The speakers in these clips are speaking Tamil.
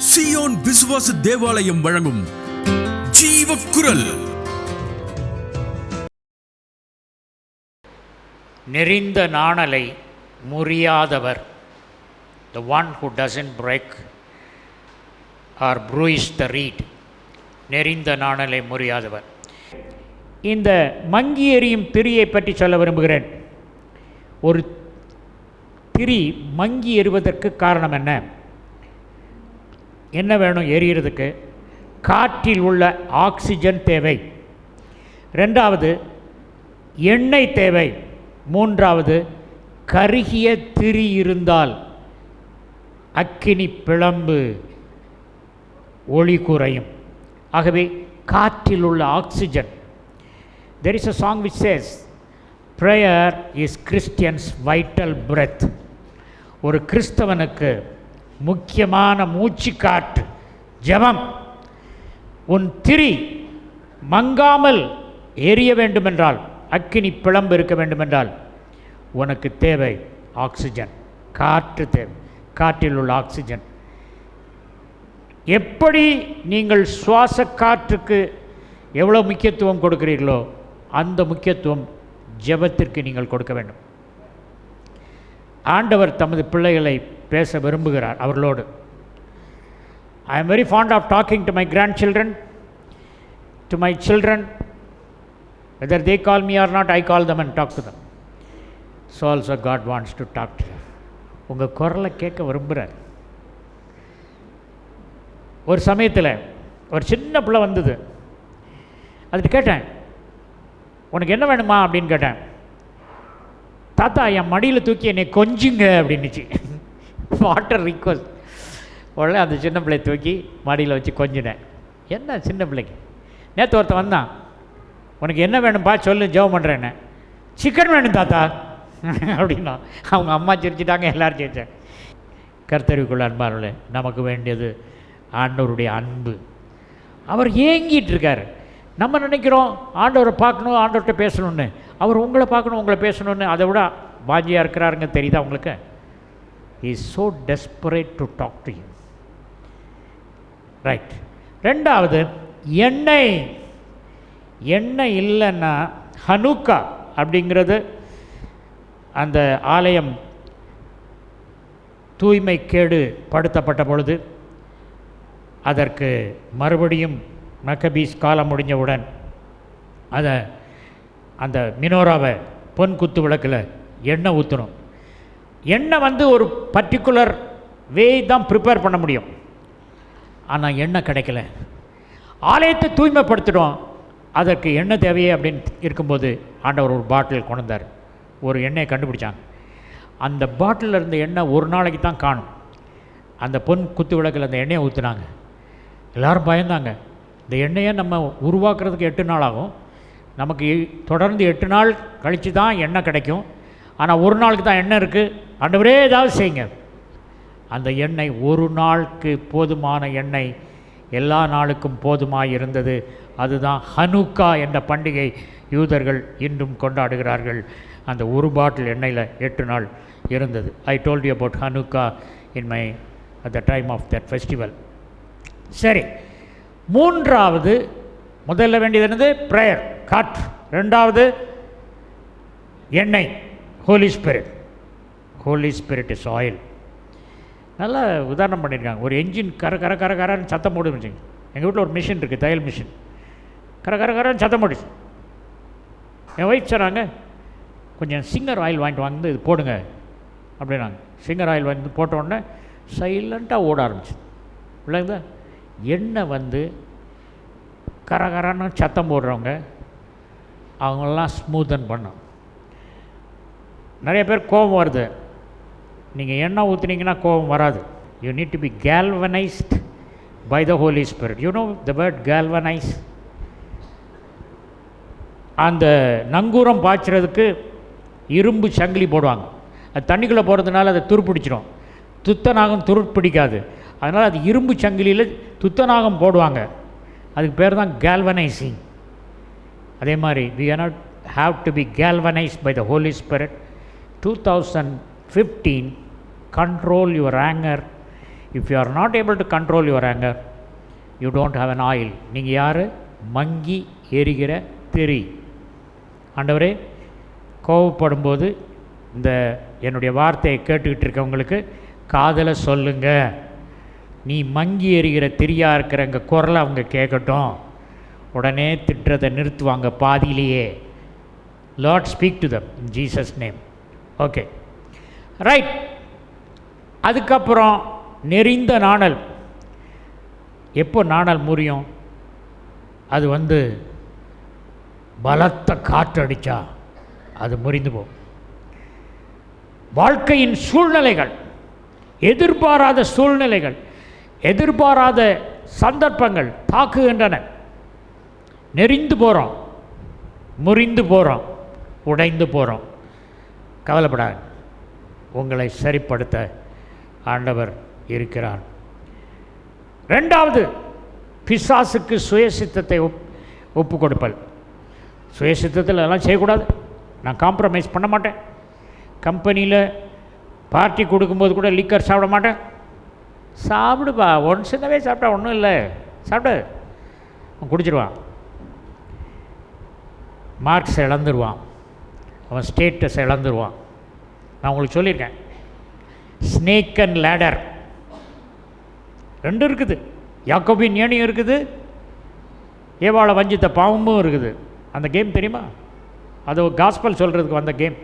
சியோன் விசுவாச தேவாலயம் வழங்கும் ஜீவக்குரல். நெறிந்த நாணலை முறியாதவர், the one who doesn't break or bruise the reed. நெறிந்த நாணலை முறியாதவர். இந்த மங்கி எறியும் திரியை பற்றி சொல்ல விரும்புகிறேன். ஒரு திரி மங்கி எறிவதற்கு காரணம் என்ன? என்ன வேணும் எரியறதுக்கு? காற்றில் உள்ள ஆக்சிஜன் தேவை. ரெண்டாவது எண்ணெய் தேவை. மூன்றாவது கருகிய திரி இருந்தால் அக்கினி பிளம்பு ஒளி குறையும். ஆகவே காற்றில் உள்ள oxygen. There is a song which says, prayer is Christian's vital breath. ஒரு கிறிஸ்தவனுக்கு முக்கியமான மூச்சு காற்று ஜெபம். உன் திரி மங்காமல் எரிய வேண்டுமென்றால், அக்கினி பிளம்பு இருக்க வேண்டுமென்றால் உனக்கு தேவை ஆக்சிஜன், காற்று தேவை. காற்றில் உள்ள ஆக்சிஜன். எப்படி நீங்கள் சுவாச காற்றுக்கு எவ்வளோ முக்கியத்துவம் கொடுக்கிறீர்களோ அந்த முக்கியத்துவம் ஜெபத்திற்கு நீங்கள் கொடுக்க வேண்டும். ஆண்டவர் தமது பிள்ளைகளை பேச விரும்புகிறார் அவர்களோடு. I am very fond of talking to my grandchildren, to my children. Whether they call me or not, I call them and talk to them. So also God wants to talk to you. உங்கள் குரலை கேட்க விரும்புகிறார். ஒரு சமயத்தில் ஒரு சின்ன பிள்ளை வந்தது. அதுட்டு கேட்டேன், உனக்கு என்ன வேணுமா அப்படின்னு கேட்டேன். தாத்தா என் மடியில் தூக்கி என்னை கொஞ்சுங்க அப்படின்னுச்சு. Water request. உடனே அந்த சின்ன பிள்ளையை தூக்கி மடியில் வச்சு கொஞ்சினேன். என்ன சின்ன பிள்ளைக்கு? நேற்று ஒருத்தன் வந்தான், உனக்கு என்ன வேணும்பா சொல்லு, ஜெபம் பண்ணுறேன்னு. சிக்கன் வேணும் தாத்தா அப்படின்னா அவங்க அம்மா சிரிச்சிட்டாங்க, எல்லோரும் சிரிச்சாங்க. கர்த்தருக்குள்ள அன்பார்களே, நமக்கு வேண்டியது ஆண்டவருடைய அன்பு. அவர் ஏங்கிட்டு இருக்கார். நம்ம நினைக்கிறோம் ஆண்டவரை பார்க்கணும், ஆண்டவர்கிட்ட பேசணுன்னு. அவர் உங்களை பார்க்கணும், உங்களை பேசணுன்னு அதை விட பாஜியாக இருக்கிறாருங்க. தெரியுதா உங்களுக்கு? He is so desperate to talk to you. Right. ரெண்டாவது எண்ணெய். எண்ணெய் இல்லைன்னா ஹனுக்கா அப்படிங்கிறது அந்த ஆலயம் தூய்மை கேடு படுத்தப்பட்ட பொழுது அதற்கு மறுபடியும் மக்கபீஸ் காலம் முடிஞ்சவுடன் அதை அந்த மினோராவை பொன் குத்து விளக்கில் எண்ணெய் ஊற்றணும். எண்ணெய் ஒரு பர்டிகுலர் வே தான் ப்ரிப்பேர் பண்ண முடியும். ஆனால் எண்ணெய் கிடைக்கல. ஆலயத்தை தூய்மைப்படுத்திடும், அதற்கு எண்ணெய் தேவையே அப்படின்னு இருக்கும்போது ஆண்டவர் ஒரு பாட்டில் கொண்டு வந்தார். ஒரு எண்ணெயை கண்டுபிடிச்சாங்க. அந்த பாட்டிலில் இருந்த எண்ணெய் ஒரு நாளைக்கு தான் காணும். அந்த பொன் குத்து விளக்கில் அந்த எண்ணெயை ஊற்றுனாங்க. எல்லோரும் பயந்தாங்க. இந்த எண்ணெயை நம்ம உருவாக்குறதுக்கு 8 நாள் ஆகும், நமக்கு தொடர்ந்து 8 நாள் கழித்து தான் எண்ணெய் கிடைக்கும். ஆனால் ஒரு நாளுக்கு தான் எண்ணெய் இருக்குது, ஆண்டவரே ஏதாவது செய்யுங்க. அந்த எண்ணெய் ஒரு நாளுக்கு போதுமான எண்ணெய் எல்லா நாளுக்கும் போதுமாய் இருந்தது. அதுதான் ஹனுக்கா என்ற பண்டிகை யூதர்கள் இன்றும் கொண்டாடுகிறார்கள். அந்த ஒரு பாட்டில் எண்ணெயில் 8 நாள் இருந்தது. I told you about Hanukkah in my at the time of that festival. சரி, மூன்றாவது, முதல்ல வேண்டியது என்னது? ப்ரேயர், காற்று. ரெண்டாவது எண்ணெய், holy spirit. Holy spirit is oil. நல்லா உதாரணம் பண்ணியிருக்காங்க. ஒரு என்ஜின் கர கர கர கரன்னு சத்தம் போட்டு வச்சுங்க. எங்கள் வீட்டில் ஒரு மிஷின் இருக்குது, தையல் மிஷின். கர கர கரன்னு சத்தம் போட்டுச்சு. என் ஒய்ஃப் சொன்னாங்க, கொஞ்சம் சிங்கர் ஆயில் வாங்கிட்டு வந்து இது போடுங்க அப்படின்னாங்க. சிங்கர் ஆயில் வாங்கி போட்ட உடனே சைலண்ட்டாக ஓட ஆரம்பிச்சு. இல்லைங்களா? எண்ணெய் கரகரன்னு சத்தம் போடுறவங்க அவங்களெலாம் ஸ்மூத்தன் பண்ணும். நிறைய பேர் கோபம் வருது. நீங்கள் எண்ணெய் ஊற்றுனீங்கன்னா கோபம் வராது. You need to be galvanized by the Holy Spirit. You know the word galvanize? அந்த நங்கூரம் பாய்ச்சறதுக்கு இரும்பு சங்கிலி போடுவாங்க. அது தண்ணிக்குள்ளே போகிறதுனால அதை துருப்பிடிச்சிடும். துத்தநாகம் துருப்பிடிக்காது. அதனால் அது இரும்பு சங்கிலியில் துத்தநாகம் போடுவாங்க. அதுக்கு பேர் தான் galvanizing. அதே மாதிரி we cannot have to be galvanized by the Holy Spirit. 2015, control your anger if you are not able to control your anchor, you don't have an oil. நீங்கள் யார்? மங்கி எரிகிற திரி. ஆண்டவரே, கோவப்படும்போது இந்த என்னுடைய வார்த்தையை கேட்டுக்கிட்டு இருக்கவங்களுக்கு காதில் சொல்லுங்க, நீ மங்கி எறிகிற திரியாக இருக்கிற எங்கள் குரலை அவங்க கேட்கட்டும். உடனே திட்டுறதை நிறுத்துவாங்க பாதியிலேயே. Lord speak to them in Jesus name. Okay, right. அதுக்கப்புறம் நெறிந்த நாணல். எப்போ நாணல் முறியும்? அது பலத்த காற்றடிச்சா அது முறிந்து போகும். வாழ்க்கையின் சூழ்நிலைகள், எதிர்பாராத சூழ்நிலைகள், எதிர்பாராத சந்தர்ப்பங்கள் தாக்குகின்றன. நெறிந்து போகிறோம், முறிந்து போகிறோம், உடைந்து போகிறோம். கவலைப்படாது, உங்களை சரிப்படுத்த ஆண்டவர் இருக்கிறார். ரெண்டாவது, பிசாசுக்கு சுயசித்தத்தை ஒப்பு கொடுப்பல். சுயசித்தத்தில் அதெல்லாம் செய்யக்கூடாது. நான் காம்ப்ரமைஸ் பண்ண மாட்டேன். கம்பெனியில் பார்ட்டி கொடுக்கும்போது கூட லிக்கர் சாப்பிட மாட்டேன். சாப்பிடுப்பா, ஒன்று சின்னவே சாப்பிட்டா ஒன்றும் இல்லை, சாப்பிடு. அவன் குடிச்சிடுவான், மார்க்ஸ் இழந்துருவான், அவன் ஸ்டேட்டஸ் இழந்துருவான். நான் உங்களுக்கு சொல்லியிருக்கேன், ஸ்னேக் அண்ட் லேடர் ரெண்டும் இருக்குது. யாக்கோபின் ஏணியும் இருக்குது, ஏவாளை வஞ்சித்த பாவமும் இருக்குது. அந்த கேம் தெரியுமா? அது காஸ்பல் சொல்கிறதுக்கு வந்த கேம்.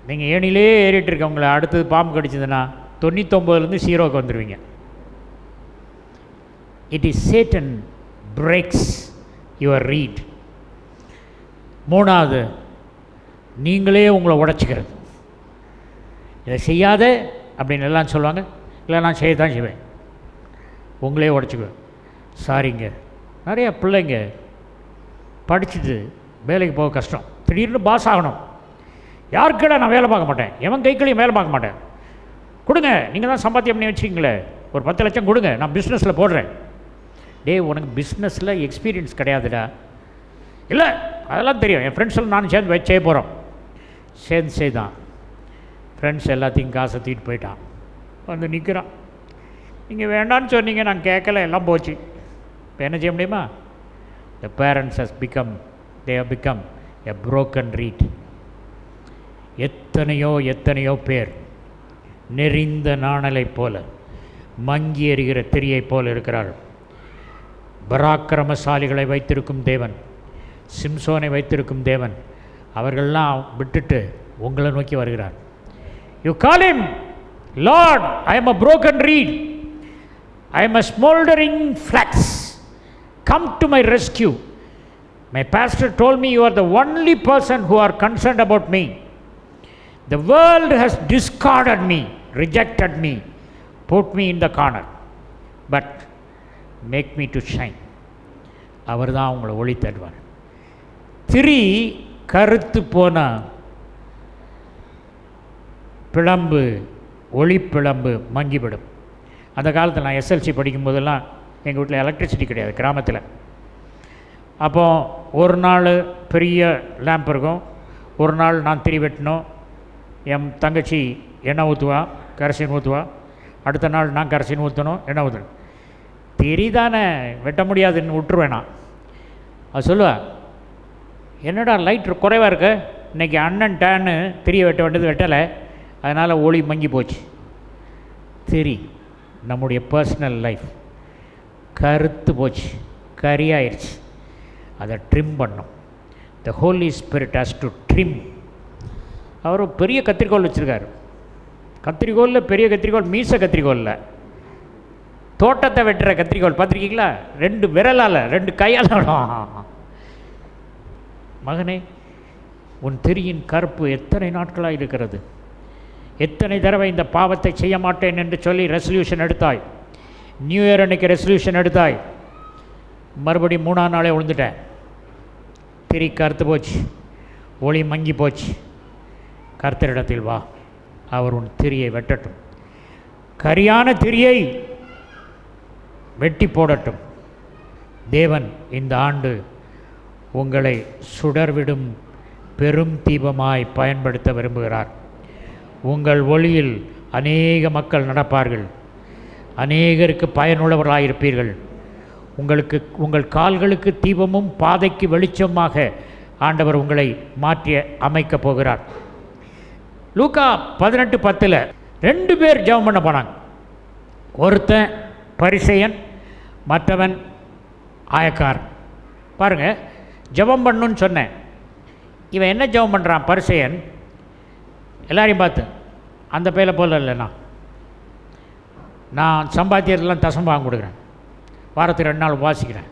நீங்கள் ஏணிலே ஏறிட்டு இருக்கவங்கள அடுத்தது பாம்பு கடிச்சதுன்னா 99லேருந்து 0க்கு வந்துடுவீங்க. It is Satan breaks your read. மூணாவது, நீங்களே உங்களை உடைச்சிக்கிறது. இதை செய்யாத அப்படின்னு எல்லாம் சொல்லுவாங்க, இல்லை நான் செய்ய தான் செய்வேன், உங்களே உடைச்சிக்குவேன். சாரிங்க, நிறைய பிள்ளைங்க படிச்சுட்டு வேலைக்கு போக கஷ்டம், திடீர்னு பாஸ் ஆகணும். யாருக்கிட்ட நான் வேலை பார்க்க மாட்டேன், எவன் கைக்களையும் வேலை பார்க்க மாட்டேன். கொடுங்க, நீங்கள் தான் சம்பாத்தியம் பண்ணி வச்சுக்கிங்களே, ஒரு 10 லட்சம் கொடுங்க, நான் பிஸ்னஸில் போடுறேன். டே, உனக்கு பிஸ்னஸில் எக்ஸ்பீரியன்ஸ் கிடையாதுடா. இல்லை, அதெல்லாம் தெரியும், என் ஃப்ரெண்ட்ஸில் நான் சேர்ந்து செய்ய போகிறோம். சேர்ந்து செய்தான், ஃப்ரெண்ட்ஸ் எல்லாத்தையும் காசை தூக்கிட்டு போயிட்டான், வந்து நிற்கிறான். நீங்கள் வேண்டான்னு சொன்னீங்க, நான் கேட்கல, எல்லாம் போச்சு. இப்போ என்ன செய்ய முடியுமா? The parents they have become a broken reed. எத்தனையோ பேர் நெறிந்த நாணலை போல, மங்கி எறிகிற திரியை போல இருக்கிறார்கள். பராக்கிரமசாலிகளை வைத்திருக்கும் தேவன், சிம்சோனை வைத்திருக்கும் தேவன், அவர்களெல்லாம் விட்டுட்டு உங்களை நோக்கி வருகிறார். You call him, Lord, I am a broken reed, I am a smoldering flax, come to my rescue. My pastor told me you are the only person who are concerned about me. The world has discarded me, rejected me, put me in the corner, but make me to shine. அவர் தான் உங்களை ஒளி தருவார். திரி கருத்து போன பிளம்பு, ஒளி பிளம்பு மங்கிவிடும். அந்த காலத்தில் நான் எஸ்எல்சி படிக்கும்போதெல்லாம் எங்கள் வீட்டில் எலக்ட்ரிசிட்டி கிடையாது கிராமத்தில். அப்போ ஒரு நாள் பெரிய லேம்ப் இருக்கும், ஒரு நாள் நான் திரி வெட்டணும், என் தங்கச்சி எண்ணெய் ஊற்றுவா, கரசின் ஊற்றுவா, அடுத்த நாள் நான் கரசின் ஊற்றணும், எண்ணெய் ஊற்றணும். திரி தானே வெட்ட முடியாதுன்னு விட்டுருவேன் நான். அது சொல்லுவா, என்னடா லைட் குறைவாக இருக்கு, இன்றைக்கி அண்ணன் டேன்னு திரியை வெட்ட வேண்டியது வெட்டலை, அதனால் ஒளி மங்கி போச்சு. திரி நம்முடைய பர்சனல் லைஃப் கருத்து போச்சு, கரியாயிருச்சு, அதை ட்ரிம் பண்ணும். The holy spirit has to trim. அவர் பெரிய கத்திரிக்கோல் வச்சுருக்காரு. கத்திரிக்கோலில் பெரிய கத்திரிக்கோல், மீச கத்திரிக்கோலில், தோட்டத்தை வெட்டுற கத்திரிக்கோல் பார்த்துருக்கீங்களா? 2 விரலால் 2 கையால். மகனே, உன் திரியின் கருப்பு எத்தனை நாட்களாக இருக்கிறது? எத்தனை தடவை இந்த பாவத்தை செய்ய மாட்டேன் என்று சொல்லி ரெசல்யூஷன் எடுத்தாய்? நியூ இயர் அன்றைக்கி ரெசல்யூஷன் எடுத்தாய், மறுபடியும் 3ஆம் நாளே விழுந்துட்டேன். திரி கருத்து போச்சு, ஒளி மங்கி போச்சு. கர்த்தரிடத்தில் வா, அவர் உன் திரியை வெட்டட்டும், கரியான திரியை வெட்டி போடட்டும். தேவன் இந்த ஆண்டு உங்களை சுடர்விடும் பெரும் தீபமாய் பயன்படுத்த விரும்புகிறார். உங்கள் ஒளியில் அநேக மக்கள் நடப்பார்கள், அநேகருக்கு பயனுள்ளவர்களாயிருப்பீர்கள். உங்கள் கால்களுக்கு தீபமும் பாதைக்கு வெளிச்சமாக ஆண்டவர் உங்களை மாற்றி அமைக்கப் போகிறார். லூக்கா 18:10 2 பேர் ஜெபம் பண்ண போனாங்க. ஒருத்தன் பரிசேயன், மற்றவன் ஆயக்காரன். பாருங்கள், ஜெபம் பண்ணணுன்னு சொன்னேன். இவன் என்ன ஜெபம் பண்ணுறான்? பரிசேயன் எல்லாரையும் பார்த்து, அந்த பேரை போல இல்லைண்ணா, நான் சம்பாத்தியர்கள்லாம் தசம்பாகம் கொடுக்குறேன், வாரத்துக்கு 2 நாள் உபாசிக்கிறேன்,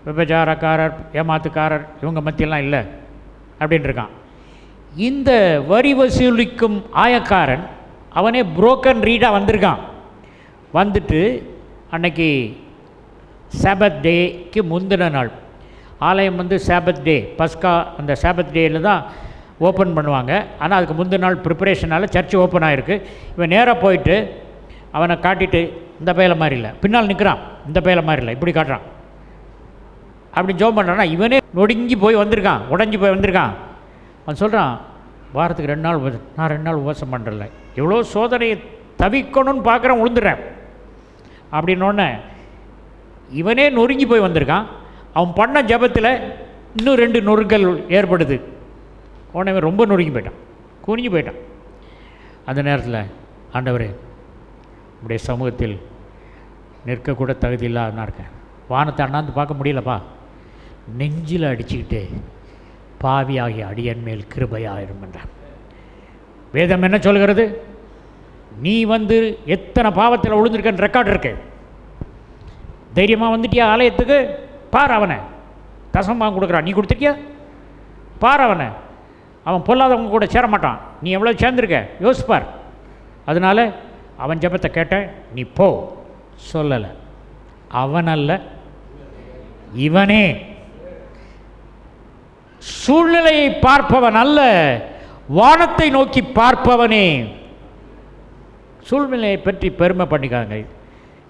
விபச்சாரக்காரர் ஏமாத்துக்காரர் இவங்க மத்தியெல்லாம் இல்லை அப்படின்னு இருக்கான். இந்த வரி வசூலிக்கும் ஆயக்காரன் அவனே புரோக்கன் ரீடாக வந்திருக்கான். வந்துட்டு அன்னைக்கு சாபத் டேக்கு முந்தின நாள், ஆலயம் வந்து சாபத் டே, பஸ்கா அந்த சாபத் டேயில் தான் ஓப்பன் பண்ணுவாங்க. ஆனால் அதுக்கு முந்தின நாள் ப்ரிப்பரேஷனால் சர்ச் ஓப்பன் ஆகிருக்கு. இவன் நேராக போயிட்டு அவனை காட்டிட்டு, இந்த பையில மாதிரி இல்லை, பின்னால் நிற்கிறான், இந்த பையில மாதிரி இல்லை, இப்படி காட்டுறான். அப்படி ஜோம் பண்ணுறான்னா இவனே நொடுங்கி போய் வந்திருக்கான், உடஞ்சி போய் வந்திருக்கான். அவன் சொல்கிறான், வாரத்துக்கு 2 நாள் நான் 2 நாள் உபவாசம் பண்ணுறல, எவ்வளோ சோதனையை தவிக்கணும்னு பார்க்குறேன், விழுந்துடுறேன் அப்படின்னோடனே இவனே நொறுங்கி போய் வந்திருக்கான். அவன் பண்ண ஜபத்தில் இன்னும் 2 நொறுக்கல் ஏற்படுது. உடனே இவன் ரொம்ப நொறுங்கி போயிட்டான், குனிஞ்சு போயிட்டான். அந்த நேரத்தில், ஆண்டவரே உடைய சமூகத்தில் நிற்கக்கூட தகுதி இல்லாதனா இருக்கேன், வானத்தை அண்ணாந்து பார்க்க முடியலப்பா, நெஞ்சில் அடிச்சுக்கிட்டு பாவியாகிய அடியன் மேல் கிருபையாயிரும் என்றான். வேதம் என்ன சொல்கிறது? நீ வந்து எத்தனை பாவத்தில் விழுந்திருக்கன்னு ரெக்கார்டு இருக்கு. தைரியமாக வந்துட்டியா ஆலயத்துக்கு? பார், அவனை தசம்பாகம் கொடுக்குறான், நீ கொடுத்துருக்கியா? பார், அவன் பொல்லாதவங்க கூட சேர மாட்டான், நீ எவ்வளோ சேர்ந்துருக்க யோசிப்பார். அதனால் அவன் ஜபத்தை கேட்டேன், நீ போ சொல்லலை. அவன் அல்ல, இவனே. சூழ்நிலையை பார்ப்பவன் அல்ல, வானத்தை நோக்கி பார்ப்பவனே. சூழ்நிலையை பற்றி பெருமை பண்ணிக்காங்க.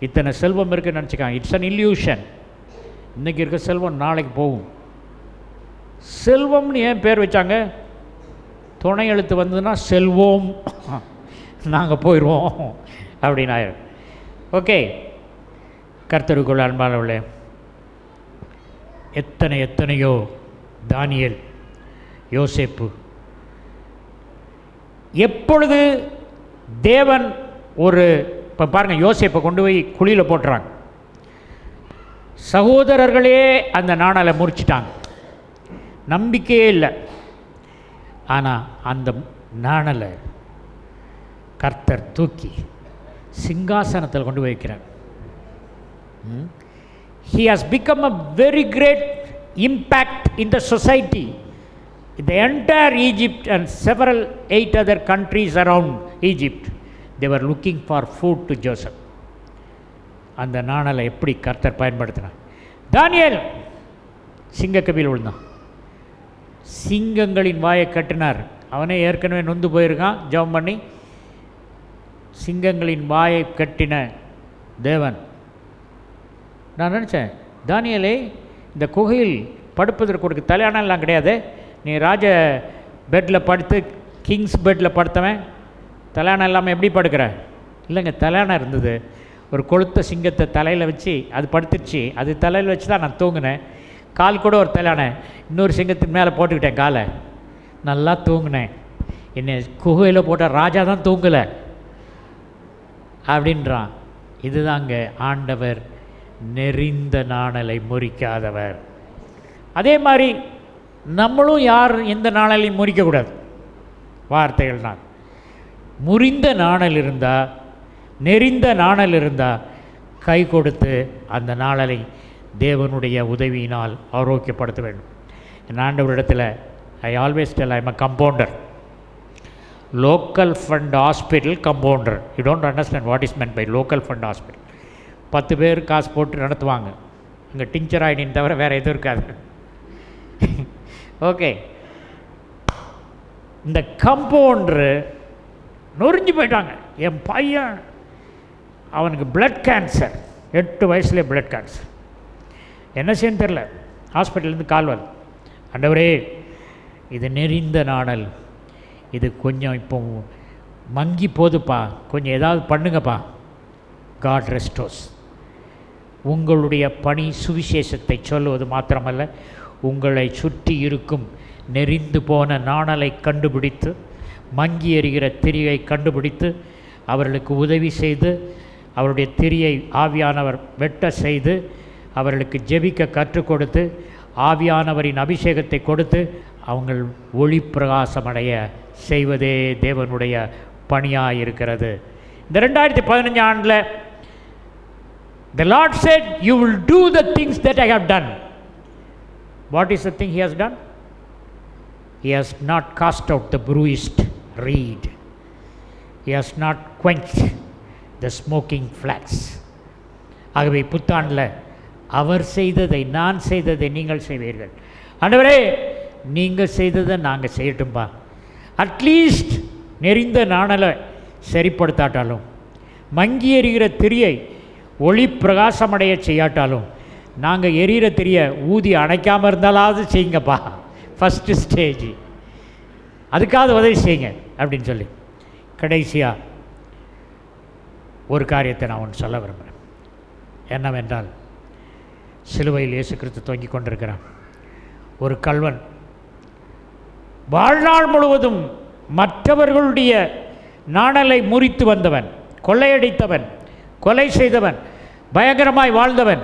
இத்தனை செல்வம் இருக்குன்னு நினச்சிக்காங்க. It's an illusion. இன்றைக்கி இருக்க செல்வம் நாளைக்கு போகும். செல்வம்னு ஏன் பேர் வச்சாங்க? துணை எழுத்து வந்ததுன்னா செல்வோம், நாங்கள் போயிடுவோம் அப்படின்னு ஆயிரும். ஓகே, கர்த்தருக்குள் அன்பானவர்களே, எத்தனையோ தானியேல், யோசேப்பு, எப்பொழுது தேவன் ஒரு இப்போ பாருங்கள், யோசேப்பை கொண்டு போய் குழியில் போட்டுறாங்க. சகோதரர்களே அந்த நாணலை முறிச்சிட்டாங்க, நம்பிக்கையே இல்லை. ஆனால் அந்த நாணலை கர்த்தர் தூக்கி சிங்காசனத்தில் கொண்டு போய் வைக்கிறார். He has become a very great impact in the society. The entire Egypt and several 8 other countries around Egypt, they were looking for food to Joseph. அந்த நாணலை எப்படி கர்த்தர் பயன்படுத்தினார். தானியேல் சிங்கக்கபியில் விழுந்தான், சிங்கங்களின் வாயை கட்டினார். அவனே ஏற்கனவே நொந்து போயிருக்கான் ஜெபம் பண்ணி. சிங்கங்களின் வாயை கட்டின தேவன். நான் நினச்சேன், தானியேலே, இந்த குகையில் படுப்பதற்கு ஒரு தலையானலாம் கிடையாது, நீ ராஜ பெட்டில் படுத்து கிங்ஸ் பெட்டில் படுத்தவன் தலையானம் இல்லாமல் எப்படி படுக்கிற? இல்லைங்க, தலையானம் இருந்தது, ஒரு கொளுத்த சிங்கத்தை தலையில் வச்சு அது படுத்துச்சு, அது தலையில் வச்சு தான் நான் தூங்கினேன். கால் கூட ஒரு தலையானை இன்னொரு சிங்கத்தின் மேலே போட்டுக்கிட்டேன், காலை நல்லா தூங்கினேன். என்னை குகையில் போட்ட ராஜா தான் தூங்கலை அப்படின்றான். இதுதாங்க ஆண்டவர் நெறிந்த நாணலை முறிக்காதவர். அதே மாதிரி நம்மளும் யார் எந்த நாணலையும் முறிக்கக்கூடாது. வார்த்தைகள் தான் முறிந்த நாணல் இருந்தால், நெறிந்த நாணல் இருந்தால் கை கொடுத்து அந்த நாணலை தேவனுடைய உதவியினால் ஆரோக்கியப்படுத்த வேண்டும். என் ஆண்டவரிடத்தில் I always tell I am a compounder, local fund hospital compounder. You don't understand what is meant by local fund hospital. 10 பேர் காசு போட்டு நடத்துவாங்க, இங்கே டிங்சர் ஆயிடின்னு தவிர வேறு எதுவும் இருக்காது. ஓகே, இந்த கம்பவுண்டரு நொறிஞ்சு போயிட்டாங்க. என் பையன், அவனுக்கு பிளட் கேன்சர், 8 வயசுலேயே பிளட் கேன்சர். என்ன செய்யன்னு தெரில, ஹாஸ்பிட்டல்லேருந்து கால் வருது, ஆண்டவரே இது நெறிந்த நாணல், இது கொஞ்சம் இப்போ மங்கி போதுப்பா, கொஞ்சம் ஏதாவது பண்ணுங்கப்பா. God restores. உங்களுடைய பணி சுவிசேஷத்தை சொல்லுவது மாத்திரமல்ல, உங்களை சுற்றி இருக்கும் நெறிந்து போன நாணலை கண்டுபிடித்து, மங்கி எறிகிற திரியை கண்டுபிடித்து, அவர்களுக்கு உதவி செய்து, அவருடைய திரியை ஆவியானவர் வெட்ட செய்து, அவர்களுக்கு ஜெபிக்க கற்றுக் கொடுத்து, ஆவியானவரின் அபிஷேகத்தை கொடுத்து, அவங்கள் ஒளி பிரகாசமடைய செய்வதே தேவனுடைய பணியாக இருக்கிறது. இந்த 2015 ஆண்டில் the Lord said, you will do the things that I have done. What is the thing he has done? He has not cast out the bruised reed. He has not quenched the smoking flax. ஆகவே புத்தாண்டில் அவர் செய்ததை, நான் செய்ததை நீங்கள் செய்வீர்கள். ஆண்டவரே, நீங்கள் செய்ததை நாங்கள் செய்யட்டும்பா. அட்லீஸ்ட் நெறிந்த நாணலை சரிப்படுத்தாட்டாலும், மங்கி எறிகிற திரியை ஒளி பிரகாசமடைய செய்யாட்டாலும், நாங்கள் எரிகிற திரியை ஊதி அணைக்காமல் இருந்தாலாவது செய்யுங்கப்பா. ஃபஸ்ட்டு ஸ்டேஜ் அதுக்காவது உதவி செய்யுங்க அப்படின்னு சொல்லி கடைசியாக ஒரு காரியத்தை நான் ஒன்று சொல்ல விரும்புகிறேன். என்னவென்றால், சிலுவையில் இயேசு கிறிஸ்து தொங்கிக் கொண்டிருக்கிறான். ஒரு கள்வன் வாழ்நாள் முழுவதும் மற்றவர்களுடைய நாணலை முறித்து வந்தவன், கொள்ளையடித்தவன், கொலை செய்தவன், பயங்கரமாய் வாழ்ந்தவன்.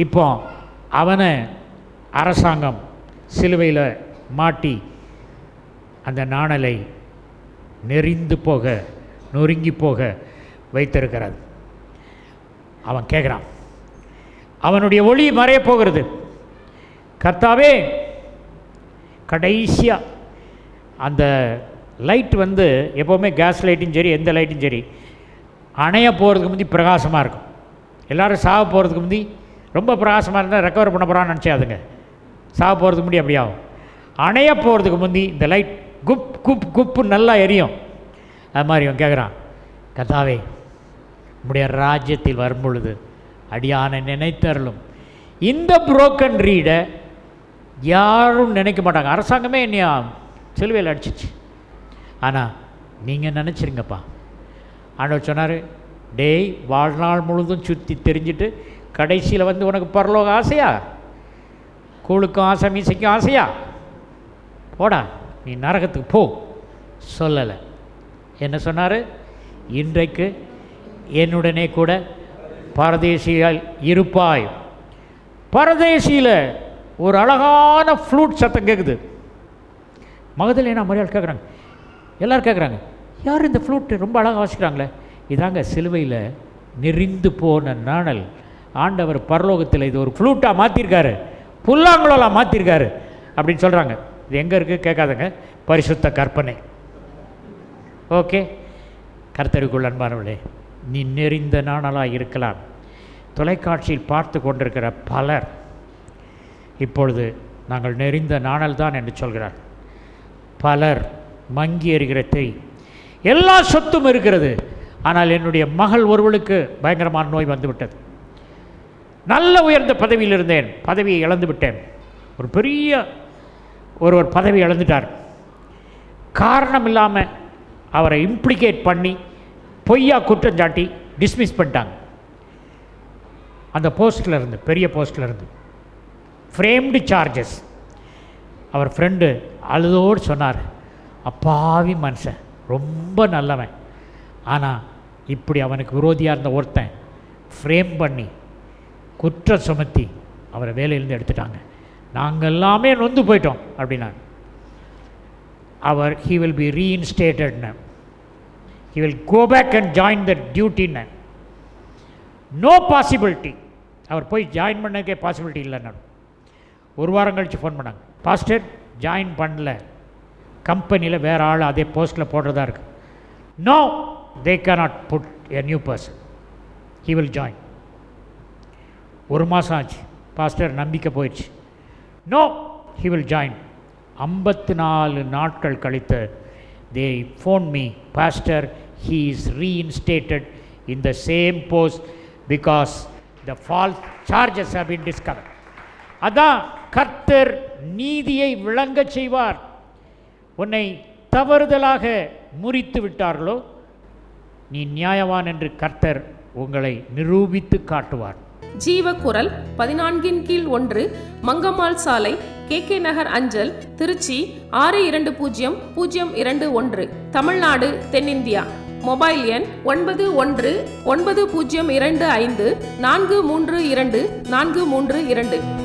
இப்போ அவனை அரசாங்கம் சிலுவையில் மாட்டி அந்த நாணலை நெறிந்து போக, நொறுங்கி போக வைத்திருக்கிறது. அவன் கேட்குறான், அவனுடைய ஒளி மறையப் போகிறது. கர்த்தாவே, கடைசியாக அந்த லைட் வந்து எப்போவுமே கேஸ் லைட்டும் சரி, எந்த லைட்டும் சரி, அணைய போகிறதுக்கு முந்தி பிரகாசமாக இருக்கும். எல்லோரும் சாக போகிறதுக்கு முந்தி ரொம்ப பிரகாசமாக இருந்தால் ரெக்கவர் பண்ண போகிறான்னு நினச்சாதுங்க. சாக போகிறதுக்கு முந்தி அப்படி ஆகும். அணைய போகிறதுக்கு முந்தி இந்த லைட் குப் குப் குப்பு நல்லா எரியும். அது மாதிரி அவன் கேட்குறான், கர்த்தாவே, நம்முடைய ராஜ்யத்தில் வரும் பொழுது அடியான நினைத்தருளும். இந்த புரோக்கன் ரீடை யாரும் நினைக்க மாட்டாங்க. அரசாங்கமே என்னையா சிலுவையில் அடிச்சிச்சு. ஆனால் நீங்கள் நினச்சிருங்கப்பா. ஆண்டவர் சொன்னார், டேய், வாழ்நாள் முழுதும் சுற்றி தெரிஞ்சுட்டு கடைசியில் வந்து உனக்கு பரலோக ஆசையா, கூழுக்கும் ஆசை, மீசைக்கும் ஆசையா, போடா நீ நரகத்துக்கு போ சொல்லலை. என்ன சொன்னார்? இன்றைக்கு என்னுடனே கூட பரதேசியால் இருப்பாய். பரதேசியில் ஒரு அழகான ஃப்ளூட் சத்தம் கேட்குது. மகதலேனா மரியாள் கேட்குறாங்க, எல்லோரும் கேட்குறாங்க, யார் இந்த ஃப்ளூட்டு ரொம்ப அழகாக வாசிக்கிறாங்களே? இதாங்க சிலுவையில் நெறிந்து போன நாணல். ஆண்டவர் பரலோகத்தில் இது ஒரு ஃப்ளூட்டாக மாற்றிருக்காரு, புல்லாங்குழலாக மாற்றிருக்காரு அப்படின்னு சொல்கிறாங்க. இது எங்கே இருக்குது கேட்காதங்க, பரிசுத்த கற்பனை. ஓகே, கர்த்தருக்குள் அன்பானவர்களே, நீ நெறிந்த நாணலாக இருக்கலாம். தொலைக்காட்சியில் பார்த்து கொண்டிருக்கிற பலர் இப்பொழுது நாங்கள் நெறிந்த நாணல் தான் என்று சொல்கிறார். பலர் மங்கி எறிகிற தீ, எல்லா சொத்தும் இருக்கிறது, ஆனால் என்னுடைய மகள் ஒருவளுக்கு பயங்கரமான நோய் வந்துவிட்டது. நல்ல உயர்ந்த பதவியில் இருந்தேன், பதவியை இழந்து விட்டேன். ஒரு பெரிய ஒருவர் பதவி இழந்துட்டார். காரணம் இல்லாமல் அவரை இம்ப்ளிகேட் பண்ணி பொய்யா குற்றம் சாட்டி டிஸ்மிஸ் பண்ணிட்டாங்க. அந்த போஸ்ட்டில் இருந்து, பெரிய போஸ்ட்டில் இருந்து, ஃப்ரேம்டு சார்ஜஸ். அவர் ஃப்ரெண்டு அழுதோடு சொன்னார், அப்பாவி மனுஷன், ரொம்ப நல்லவன், ஆனால் இப்படி அவனுக்கு விரோதியாக இருந்த ஒருத்தன் ஃப்ரேம் பண்ணி குற்றம் சுமத்தி அவரை வேலையிலேருந்து எடுத்துட்டாங்க. நாங்கள் எல்லாமே நொந்து போயிட்டோம் அப்படின்னாங்க. அவர் he will be reinstated now. He will go back and join the duty now. No possibility. அவர் போய் ஜாயின் பண்ணக்கே பாசிபிலிட்டி இல்லைன்னு ஒரு வாரம் கழித்து ஃபோன் பண்ணாங்க, பாஸ்டர் ஜாயின் பண்ணல, கம்பெனியில் வேறு ஆள் அதே போஸ்ட்டில் போடுறதா இருக்குது. No, they cannot put a new person. He will join. ஒரு மாதம் ஆச்சு, பாஸ்டர் நம்பிக்கை போயிடுச்சு. No, he will join. 54 நாட்கள் கழித்து they phoned me, pastor, he is reinstated in the same post because the false charges have been discovered. அதான் கர்த்தர் நீதியை விளங்கச் செய்வார். உன்னை தவறுதலாக முறித்து விட்டார்களோ, நீ நியாயவான் என்று கர்த்தர் உங்களை நிரூபித்து காட்டுவார். ஜீவக்குரல் 14/1, மங்கம்மாள் சாலை, KK நகர் அஞ்சல், திருச்சி 620021, தமிழ்நாடு, தென்னிந்தியா. மொபைல் எண் 919025432432.